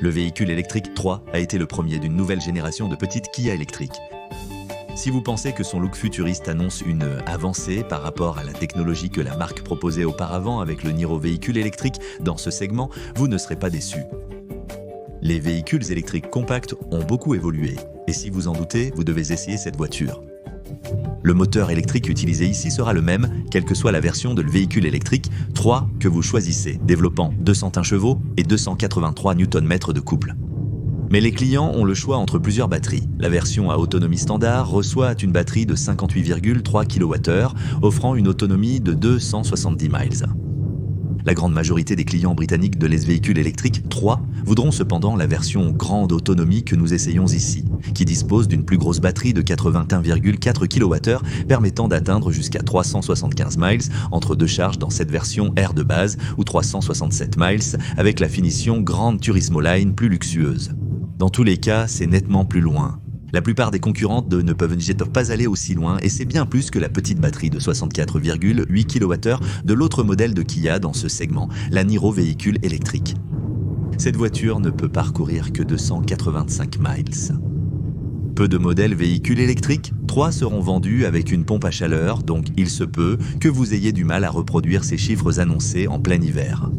Le véhicule électrique 3 a été le premier d'une nouvelle génération de petites Kia électriques. Si vous pensez que son look futuriste annonce une avancée par rapport à la technologie que la marque proposait auparavant avec le Niro véhicule électrique dans ce segment, vous ne serez pas déçu. Les véhicules électriques compacts ont beaucoup évolué, et si vous en doutez, vous devez essayer cette voiture. Le moteur électrique utilisé ici sera le même, quelle que soit la version de le véhicule électrique 3 que vous choisissez, développant 201 chevaux et 283 Nm de couple. Mais les clients ont le choix entre plusieurs batteries. La version à autonomie standard reçoit une batterie de 58,3 kWh, offrant une autonomie de 270 miles. La grande majorité des clients britanniques de les véhicules électriques 3 voudront cependant la version grande autonomie que nous essayons ici, qui dispose d'une plus grosse batterie de 81,4 kWh permettant d'atteindre jusqu'à 375 miles entre deux charges dans cette version R de base ou 367 miles avec la finition Grand Turismo Line plus luxueuse. Dans tous les cas, c'est nettement plus loin. La plupart des concurrentes ne peuvent pas aller aussi loin et c'est bien plus que la petite batterie de 64,8 kWh de l'autre modèle de Kia dans ce segment, la Niro véhicule électrique. Cette voiture ne peut parcourir que 285 miles. Peu de modèles véhicules électriques, 3 seront vendus avec une pompe à chaleur, donc il se peut que vous ayez du mal à reproduire ces chiffres annoncés en plein hiver.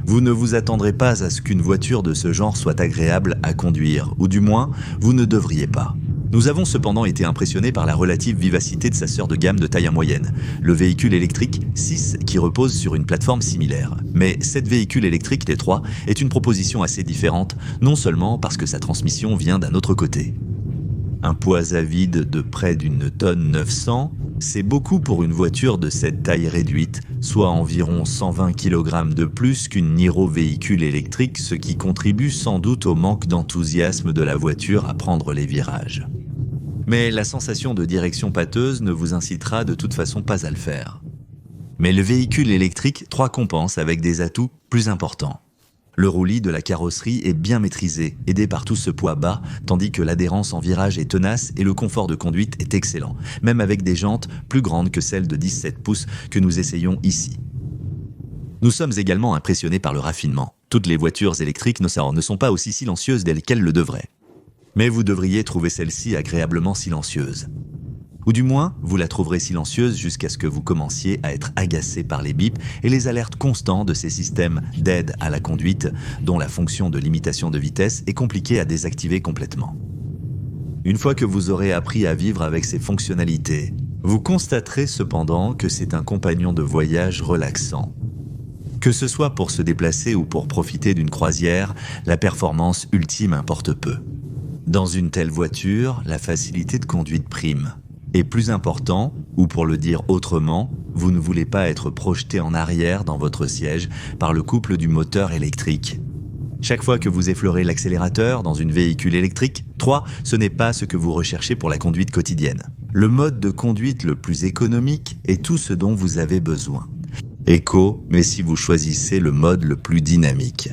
Vous ne vous attendrez pas à ce qu'une voiture de ce genre soit agréable à conduire, ou du moins, vous ne devriez pas. Nous avons cependant été impressionnés par la relative vivacité de sa sœur de gamme de taille moyenne, le véhicule électrique 6 qui repose sur une plateforme similaire. Mais cette véhicule électrique, les 3, est une proposition assez différente, non seulement parce que sa transmission vient d'un autre côté. Un poids à vide de près d'une tonne 900, c'est beaucoup pour une voiture de cette taille réduite, soit environ 120 kg de plus qu'une Niro véhicule électrique, ce qui contribue sans doute au manque d'enthousiasme de la voiture à prendre les virages. Mais la sensation de direction pâteuse ne vous incitera de toute façon pas à le faire. Mais le véhicule électrique 3 compense avec des atouts plus importants. Le roulis de la carrosserie est bien maîtrisé, aidé par tout ce poids bas, tandis que l'adhérence en virage est tenace et le confort de conduite est excellent, même avec des jantes plus grandes que celles de 17 pouces que nous essayons ici. Nous sommes également impressionnés par le raffinement. Toutes les voitures électriques ne sont pas aussi silencieuses qu'elles le devraient. Mais vous devriez trouver celle-ci agréablement silencieuse. Ou du moins, vous la trouverez silencieuse jusqu'à ce que vous commenciez à être agacé par les bips et les alertes constants de ces systèmes d'aide à la conduite, dont la fonction de limitation de vitesse est compliquée à désactiver complètement. Une fois que vous aurez appris à vivre avec ces fonctionnalités, vous constaterez cependant que c'est un compagnon de voyage relaxant. Que ce soit pour se déplacer ou pour profiter d'une croisière, la performance ultime importe peu. Dans une telle voiture, la facilité de conduite prime. Et plus important, ou pour le dire autrement, vous ne voulez pas être projeté en arrière dans votre siège par le couple du moteur électrique. Chaque fois que vous effleurez l'accélérateur dans une véhicule électrique, 3, ce n'est pas ce que vous recherchez pour la conduite quotidienne. Le mode de conduite le plus économique est tout ce dont vous avez besoin. Éco, mais si vous choisissez le mode le plus dynamique.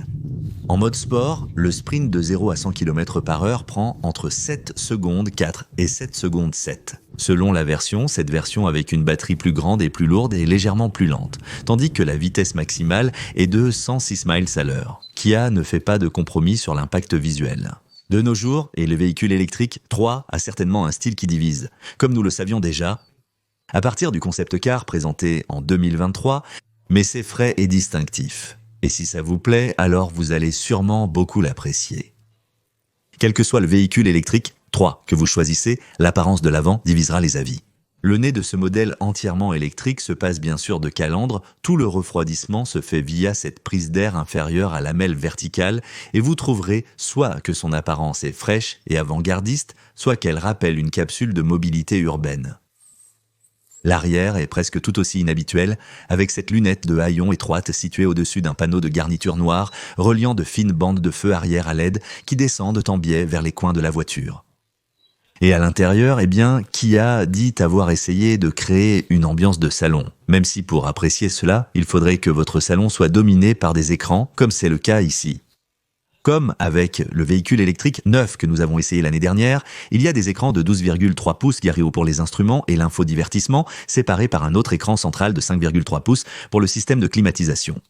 En mode sport, le sprint de 0 à 100 km/h prend entre 7 secondes 4 et 7 secondes 7. Selon la version, cette version avec une batterie plus grande et plus lourde est légèrement plus lente, tandis que la vitesse maximale est de 106 miles à l'heure. Kia ne fait pas de compromis sur l'impact visuel. De nos jours, et le véhicule électrique 3 a certainement un style qui divise. Comme nous le savions déjà, à partir du concept car présenté en 2023, mais c'est frais et distinctif. Et si ça vous plaît, alors vous allez sûrement beaucoup l'apprécier. Quel que soit le véhicule électrique 3 que vous choisissez, l'apparence de l'avant divisera les avis. Le nez de ce modèle entièrement électrique se passe bien sûr de calandre, tout le refroidissement se fait via cette prise d'air inférieure à lamelle verticale et vous trouverez soit que son apparence est fraîche et avant-gardiste, soit qu'elle rappelle une capsule de mobilité urbaine. L'arrière est presque tout aussi inhabituel, avec cette lunette de haillons étroite située au-dessus d'un panneau de garniture noire, reliant de fines bandes de feu arrière à LED qui descendent en biais vers les coins de la voiture. Et à l'intérieur, Kia dit avoir essayé de créer une ambiance de salon, même si pour apprécier cela, il faudrait que votre salon soit dominé par des écrans, comme c'est le cas ici. Comme avec le véhicule électrique neuf que nous avons essayé l'année dernière, il y a des écrans de 12,3 pouces Gario pour les instruments et l'infodivertissement, séparés par un autre écran central de 5,3 pouces pour le système de climatisation.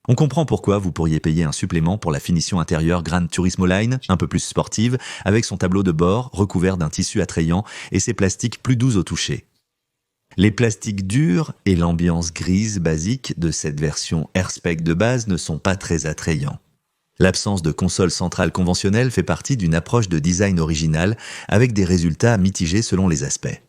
On comprend pourquoi vous pourriez payer un supplément pour la finition intérieure Gran Turismo Line, un peu plus sportive, avec son tableau de bord recouvert d'un tissu attrayant et ses plastiques plus doux au toucher. Les plastiques durs et l'ambiance grise basique de cette version AirSpec de base ne sont pas très attrayants. L'absence de console centrale conventionnelle fait partie d'une approche de design original avec des résultats mitigés selon les aspects.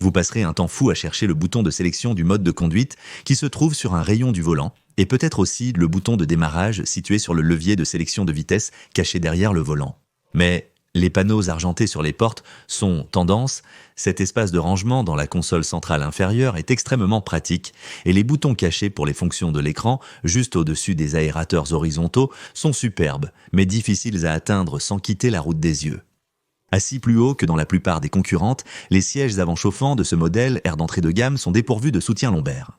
Vous passerez un temps fou à chercher le bouton de sélection du mode de conduite qui se trouve sur un rayon du volant et peut-être aussi le bouton de démarrage situé sur le levier de sélection de vitesse caché derrière le volant. Mais les panneaux argentés sur les portes sont tendance, cet espace de rangement dans la console centrale inférieure est extrêmement pratique et les boutons cachés pour les fonctions de l'écran, juste au-dessus des aérateurs horizontaux, sont superbes, mais difficiles à atteindre sans quitter la route des yeux. Assis plus haut que dans la plupart des concurrentes, les sièges avant chauffants de ce modèle air d'entrée de gamme sont dépourvus de soutien lombaire.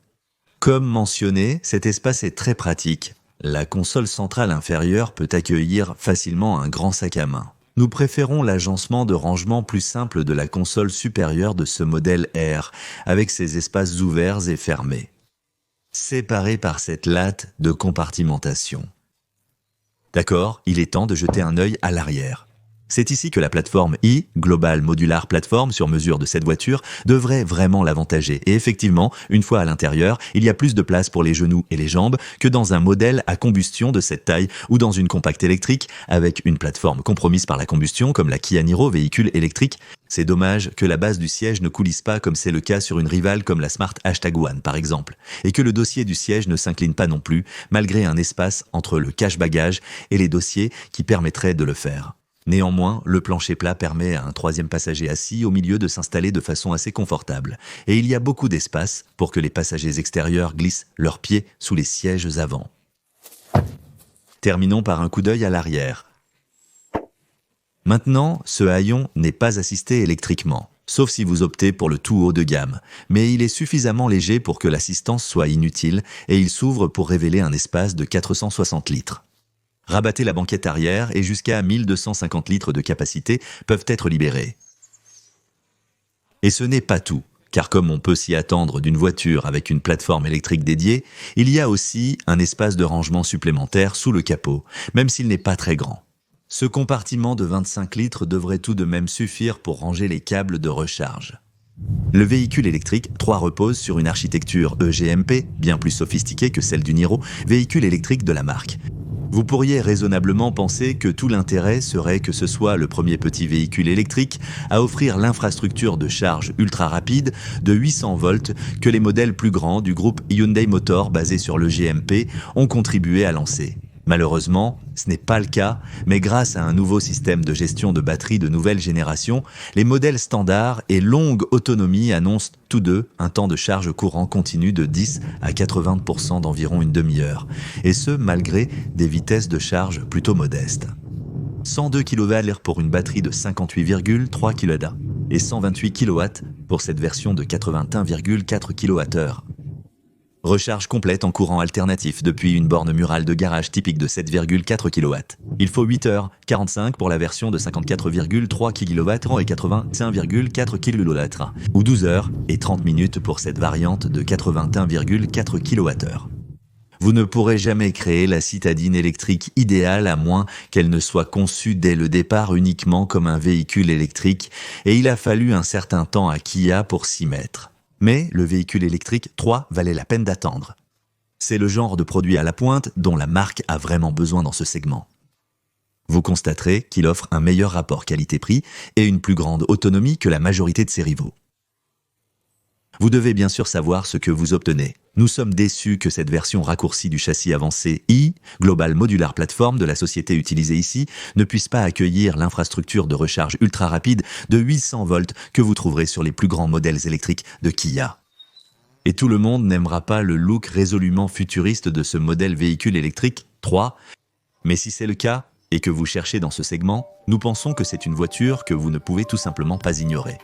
Comme mentionné, cet espace est très pratique. La console centrale inférieure peut accueillir facilement un grand sac à main. Nous préférons l'agencement de rangement plus simple de la console supérieure de ce modèle R, avec ses espaces ouverts et fermés, séparés par cette latte de compartimentation. D'accord, il est temps de jeter un œil à l'arrière. C'est ici que la plateforme i, Global Modular Platform sur mesure de cette voiture, devrait vraiment l'avantager. Et effectivement, une fois à l'intérieur, il y a plus de place pour les genoux et les jambes que dans un modèle à combustion de cette taille ou dans une compacte électrique avec une plateforme compromise par la combustion comme la Kia Niro véhicule électrique. C'est dommage que la base du siège ne coulisse pas comme c'est le cas sur une rivale comme la Smart #1 par exemple, et que le dossier du siège ne s'incline pas non plus, malgré un espace entre le cache-bagages et les dossiers qui permettrait de le faire. Néanmoins, le plancher plat permet à un troisième passager assis au milieu de s'installer de façon assez confortable, et il y a beaucoup d'espace pour que les passagers extérieurs glissent leurs pieds sous les sièges avant. Terminons par un coup d'œil à l'arrière. Maintenant, ce haillon n'est pas assisté électriquement, sauf si vous optez pour le tout haut de gamme, mais il est suffisamment léger pour que l'assistance soit inutile et il s'ouvre pour révéler un espace de 460 litres. Rabattez la banquette arrière et jusqu'à 1250 litres de capacité peuvent être libérés. Et ce n'est pas tout, car comme on peut s'y attendre d'une voiture avec une plateforme électrique dédiée, il y a aussi un espace de rangement supplémentaire sous le capot, même s'il n'est pas très grand. Ce compartiment de 25 litres devrait tout de même suffire pour ranger les câbles de recharge. Le véhicule électrique 3 repose sur une architecture EGMP, bien plus sophistiquée que celle du Niro, véhicule électrique de la marque. Vous pourriez raisonnablement penser que tout l'intérêt serait que ce soit le premier petit véhicule électrique à offrir l'infrastructure de charge ultra rapide de 800 volts que les modèles plus grands du groupe Hyundai Motor basés sur le GMP ont contribué à lancer. Malheureusement, ce n'est pas le cas, mais grâce à un nouveau système de gestion de batterie de nouvelle génération, les modèles standards et longue autonomie annoncent tous deux un temps de charge courant continu de 10 à 80% d'environ une demi-heure, et ce malgré des vitesses de charge plutôt modestes. 102 kWh pour une batterie de 58,3 kWh et 128 kW pour cette version de 81,4 kWh. Recharge complète en courant alternatif depuis une borne murale de garage typique de 7,4 kW. Il faut 8h45 pour la version de 54,3 kWh et 81,4 kWh, ou 12h30 pour cette variante de 81,4 kWh. Vous ne pourrez jamais créer la citadine électrique idéale à moins qu'elle ne soit conçue dès le départ uniquement comme un véhicule électrique, et il a fallu un certain temps à Kia pour s'y mettre. Mais le véhicule électrique 3 valait la peine d'attendre. C'est le genre de produit à la pointe dont la marque a vraiment besoin dans ce segment. Vous constaterez qu'il offre un meilleur rapport qualité-prix et une plus grande autonomie que la majorité de ses rivaux. Vous devez bien sûr savoir ce que vous obtenez. Nous sommes déçus que cette version raccourcie du châssis avancé i, Global Modular Platform de la société utilisée ici, ne puisse pas accueillir l'infrastructure de recharge ultra rapide de 800 volts que vous trouverez sur les plus grands modèles électriques de Kia. Et tout le monde n'aimera pas le look résolument futuriste de ce modèle véhicule électrique 3, mais si c'est le cas et que vous cherchez dans ce segment, nous pensons que c'est une voiture que vous ne pouvez tout simplement pas ignorer.